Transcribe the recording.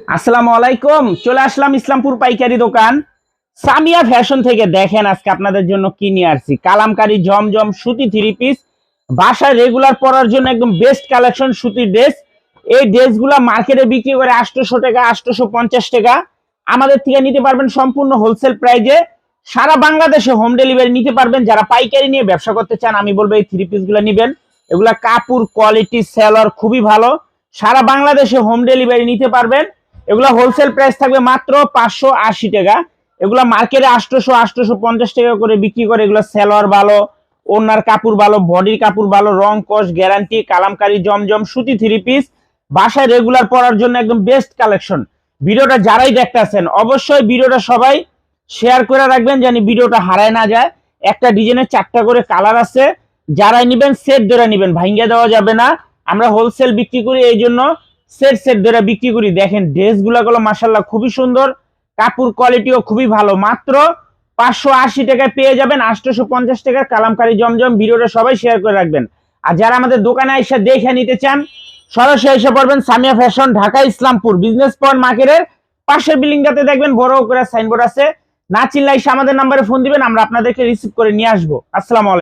আসসালামু আলাইকুম। চলে আসলাম ইসলামপুর পাইকারি দোকান সামিয়া ফ্যাশন থেকে। দেখেন আজকে আপনাদের জন্য কি নিয়ে আসছি, কালামকারী জমজম সুতি থ্রি পিস, বাসায় রেগুলার পরার জন্য একদম বেস্ট কালেকশন সুতির ড্রেস। এই ড্রেসগুলো মার্কেটে বিক্রি করে 800 টাকা, 850 টাকা। আমাদের থেকে নিতে পারবেন সম্পূর্ণ হোলসেল প্রাইজে। সারা বাংলাদেশে হোম ডেলিভারি নিতে পারবেন। যারা পাইকারি নিয়ে ব্যবসা করতে চান আমি বলবো এই থ্রি পিস গুলো নিবেন। এগুলা কাপড় কোয়ালিটি সেলার খুবই ভালো। সারা বাংলাদেশে হোম ডেলিভারি নিতে পারবেন। এগুলা হোলসেল প্রাইস থাকবে মাত্র 580 টাকা। এগুলা মার্কেটে 800 850 টাকা করে বিক্রি করে। এগুলা সেলোয়ার ভালো, ওনার কাপড় ভালো, বডির কাপড় ভালো, রং কস গ্যারান্টি। কালামকারী জমজম সুতি থ্রি পিস বাসায় রেগুলার পরার জন্য একদম বেস্ট কালেকশন। ভিডিওটা যারাই দেখতেছেন অবশ্যই ভিডিওটা সবাই শেয়ার করে রাখবেন জানি ভিডিওটা হারায় না যায়। একটা ডিজাইনের 4টা করে কালার আছে। যারাই নিবেন সেট ধরে নিবেন, ভাঙ্গা দেওয়া যাবে না। আমরা হোলসেল বিক্রি করি, এই জন্য সেট সেট ধরে বিক্রি করি। দেখেন ড্রেসগুলো মাশাআল্লাহ খুবই সুন্দর, কাপড় কোয়ালিটিও খুবই ভালো। মাত্র 580 টাকায় পেয়ে যাবেন 850 টাকার কালামকারী জমজম। ভিডিওটা সবাই শেয়ার করে রাখবেন। আর যারা আমাদের দোকানে এসে দেখে নিতে চান সরাসরি এসে পড়বেন Samia fashion, Dhaka Islampur business point মার্কেটের পাশের বিল্ডিংটাতে দেখবেন বড় করে সাইনবোর্ড আছে। না চিনলে এসে আমাদের নাম্বারে ফোন দিবেন, আমরা আপনাদেরকে রিসিভ করে নিয়ে আসবো। আসসালামু আলাইকুম।